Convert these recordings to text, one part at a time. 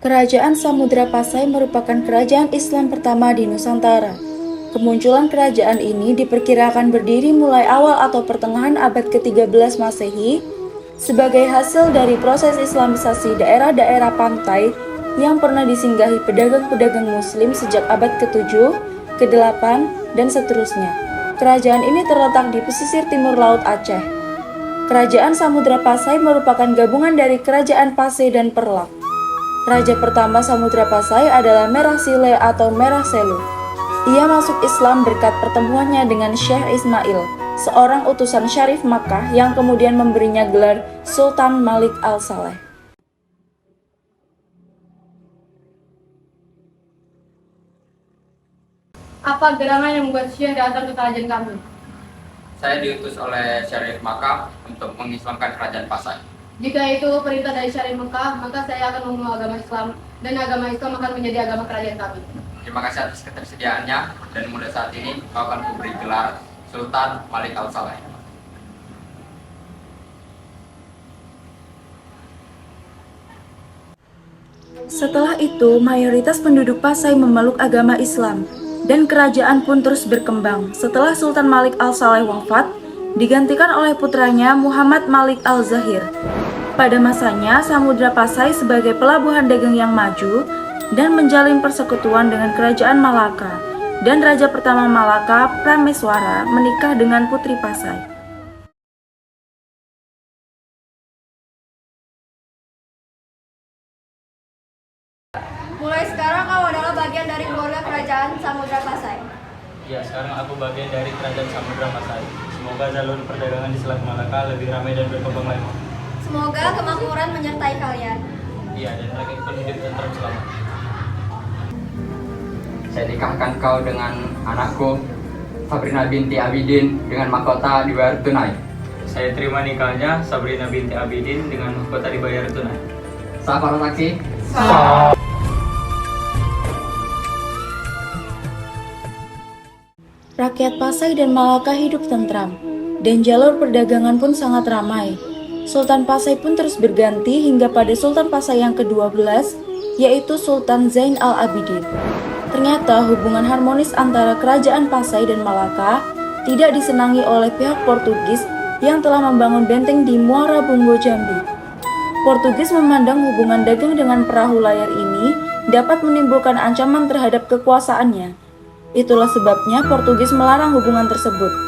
Kerajaan Samudra Pasai merupakan kerajaan Islam pertama di Nusantara. Kemunculan kerajaan ini diperkirakan berdiri mulai awal atau pertengahan abad ke-13 Masehi sebagai hasil dari proses Islamisasi daerah-daerah pantai yang pernah disinggahi pedagang-pedagang Muslim sejak abad ke-7, ke-8, dan seterusnya. Kerajaan ini terletak di pesisir timur Laut Aceh. Kerajaan Samudra Pasai merupakan gabungan dari Kerajaan Pasai dan Perlak. Raja pertama Samudra Pasai adalah Merah Sile atau Merah Selu. Ia masuk Islam berkat pertemuannya dengan Syekh Ismail, seorang utusan Syarif Makkah yang kemudian memberinya gelar Sultan Malik Al-Saleh. Apa gerangan yang membuat Syekh datang ke kerajaan kami? Saya diutus oleh Syarif Makkah untuk mengislamkan kerajaan Pasai. Jika itu perintah dari Syarif Mekah, maka saya akan memeluk agama Islam dan agama Islam akan menjadi agama kerajaan kami. Terima kasih atas ketersediaannya dan mulai saat ini kau akan kuberi gelar Sultan Malik Al-Saleh. Setelah itu, mayoritas penduduk Pasai memeluk agama Islam dan kerajaan pun terus berkembang. Setelah Sultan Malik Al-Saleh wafat, digantikan oleh putranya Muhammad Malik Al-Zahir. Pada masanya, Samudra Pasai sebagai pelabuhan dagang yang maju dan menjalin persekutuan dengan Kerajaan Malaka, dan Raja pertama Malaka, Prameswara, menikah dengan Putri Pasai. Mulai sekarang kau adalah bagian dari keluarga kerajaan Samudra Pasai. Ya, sekarang aku bagian dari kerajaan Samudra Pasai. Semoga jalur perdagangan di Selat Malaka lebih ramai dan berkembang lagi. Semoga kemakmuran menyertai kalian. Iya, dan rakyat pun hidup tentram selamat. Saya nikahkan kau dengan anakku, Sabrina binti Abidin, dengan mahkota dibayar tunai. Saya terima nikahnya Sabrina binti Abidin dengan mahkota dibayar tunai. Sah para saksi? Rakyat Pasai dan Malaka hidup tentram, dan jalur perdagangan pun sangat ramai. Sultan Pasai pun terus berganti hingga pada Sultan Pasai yang ke-12, yaitu Sultan Zain al-Abidin. Ternyata hubungan harmonis antara kerajaan Pasai dan Malaka tidak disenangi oleh pihak Portugis yang telah membangun benteng di Muara Bunggo Jambi. Portugis memandang hubungan dagang dengan perahu layar ini dapat menimbulkan ancaman terhadap kekuasaannya. Itulah sebabnya Portugis melarang hubungan tersebut.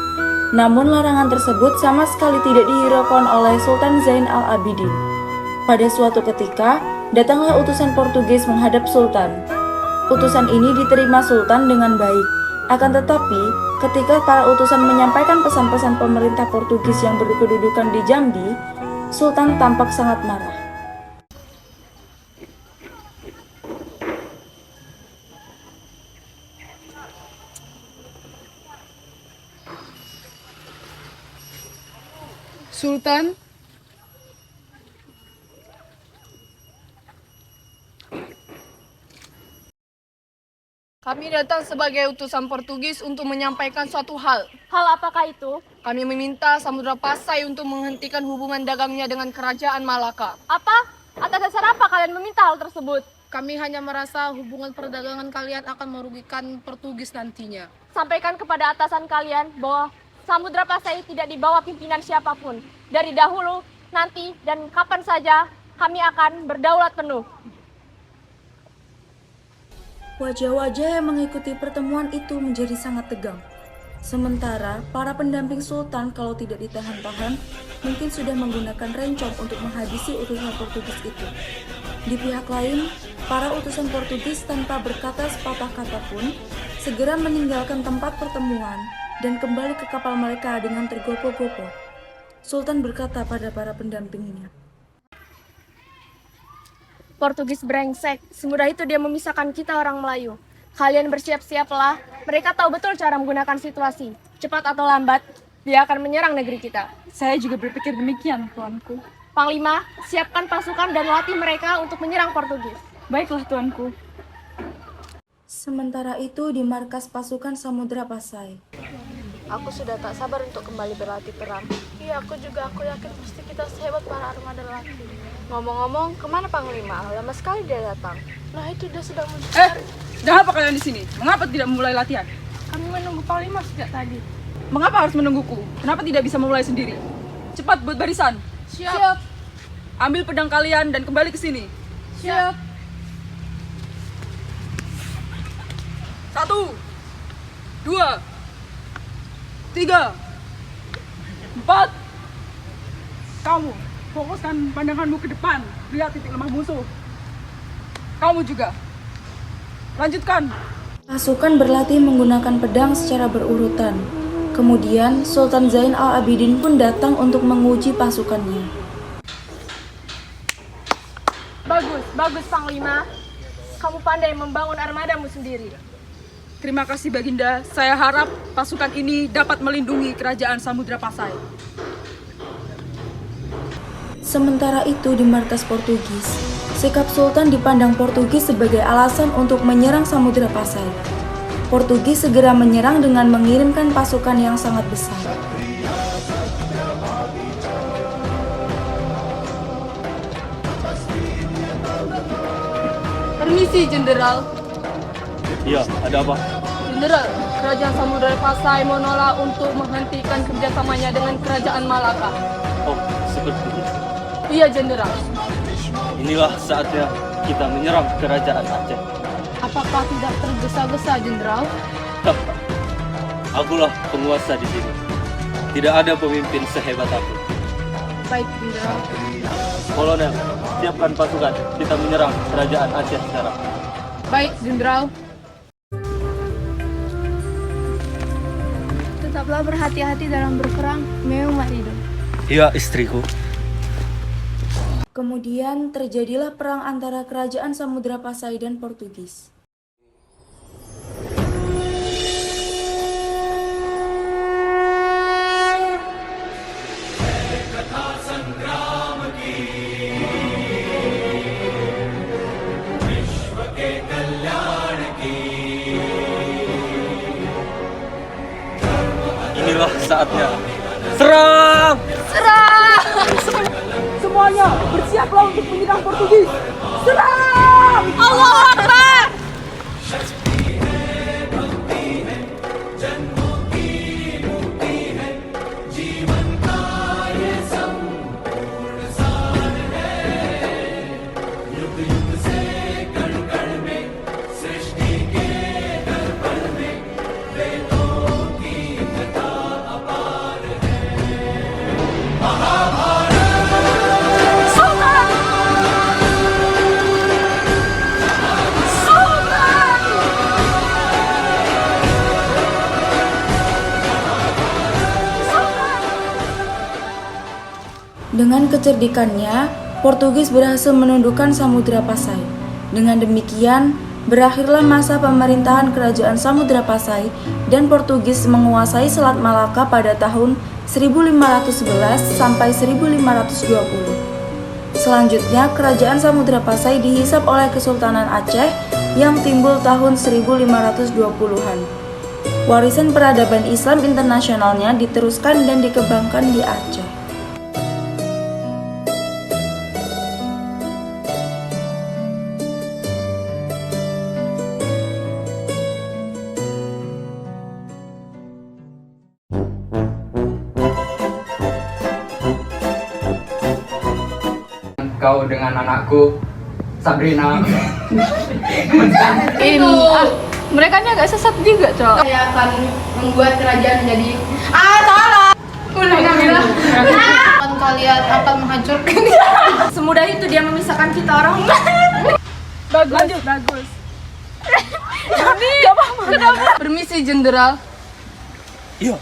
Namun larangan tersebut sama sekali tidak dihiraukan oleh Sultan Zain al-Abidin. Pada suatu ketika, datanglah utusan Portugis menghadap Sultan. Utusan ini diterima Sultan dengan baik. Akan tetapi, ketika para utusan menyampaikan pesan-pesan pemerintah Portugis yang berkedudukan di Jambi, Sultan tampak sangat marah. Sultan, kami datang sebagai utusan Portugis untuk menyampaikan suatu hal. Hal apakah itu? Kami meminta Samudra Pasai untuk menghentikan hubungan dagangnya dengan Kerajaan Malaka. Apa? Atas dasar apa kalian meminta hal tersebut? Kami hanya merasa hubungan perdagangan kalian akan merugikan Portugis nantinya. Sampaikan kepada atasan kalian bahwa Samudra Pasai tidak di bawah pimpinan siapapun. Dari dahulu, nanti, dan kapan saja kami akan berdaulat penuh. Wajah-wajah yang mengikuti pertemuan itu menjadi sangat tegang. Sementara para pendamping Sultan kalau tidak ditahan-tahan, mungkin sudah menggunakan rencong untuk menghabisi utusan Portugis itu. Di pihak lain, para utusan Portugis tanpa berkata sepatah kata pun, segera meninggalkan tempat pertemuan dan kembali ke kapal mereka dengan tergopoh-gopoh. Sultan berkata pada para pendampingnya, Portugis brengsek, semudah itu dia memisahkan kita orang Melayu. Kalian bersiap-siaplah, mereka tahu betul cara menggunakan situasi. Cepat atau lambat, dia akan menyerang negeri kita. Saya juga berpikir demikian, tuanku. Panglima, siapkan pasukan dan latih mereka untuk menyerang Portugis. Baiklah, tuanku. Sementara itu di markas pasukan Samudra Pasai, Aku sudah tak sabar untuk kembali berlatih perang. Iya, aku juga. Aku yakin pasti kita sehebat para armada laki. Ngomong-ngomong, kemana Panglima? Lama sekali dia datang. Nah, itu dia sedang mencari. Dan apa kalian di sini? Mengapa tidak memulai latihan? Kami menunggu Panglima sejak tadi. Mengapa harus menungguku? Kenapa tidak bisa memulai sendiri? Cepat buat barisan. Siap. Ambil pedang kalian dan kembali ke sini. Siap. 1, 2, 3, 4. Kamu fokuskan pandanganmu ke depan. Lihat titik lemah musuh. Kamu juga. Lanjutkan. Pasukan berlatih menggunakan pedang secara berurutan. Kemudian, Sultan Zain al-Abidin pun datang untuk menguji pasukannya. Bagus Panglima. Kamu pandai membangun armadamu sendiri. Terima kasih Baginda. Saya harap pasukan ini dapat melindungi kerajaan Samudra Pasai. Sementara itu di markas Portugis, sikap Sultan dipandang Portugis sebagai alasan untuk menyerang Samudra Pasai. Portugis segera menyerang dengan mengirimkan pasukan yang sangat besar. Permisi, Jenderal. Iya, ada apa? Jenderal, Kerajaan Samudra Pasai menolak untuk menghentikan kerjasamanya dengan Kerajaan Malaka. Oh, seperti itu. Iya, Jenderal. Inilah saatnya kita menyerang kerajaan Aceh. Apakah tidak tergesa-gesa, Jenderal? Akulah penguasa di sini. Tidak ada pemimpin sehebat aku. Baik, Jenderal. Kolonel, siapkan pasukan. Kita menyerang kerajaan Aceh sekarang. Baik, Jenderal. Tetaplah berhati-hati dalam berperang. Meu marido. Iya, istriku. Kemudian terjadilah perang antara kerajaan Samudra Pasai dan Portugis. Inilah saatnya. Serang! Semuanya bersiaplah untuk menyerang Portugis. Serang! Allahu Akbar! Dengan kecerdikannya, Portugis berhasil menundukkan Samudra Pasai. Dengan demikian, berakhirlah masa pemerintahan kerajaan Samudra Pasai dan Portugis menguasai Selat Malaka pada tahun 1511 sampai 1520. Selanjutnya, kerajaan Samudra Pasai dihisap oleh Kesultanan Aceh yang timbul tahun 1520-an. Warisan peradaban Islam internasionalnya diteruskan dan dikembangkan di Aceh. Kau dengan anakku, Sabrina. Mereka ini agak sesat juga, Cok. Saya akan membuat kerajaan menjadi salah. Kalian akan menghancurkan. Semudah itu dia memisahkan kita orang. Bagus. Permisi, Jenderal. Iya,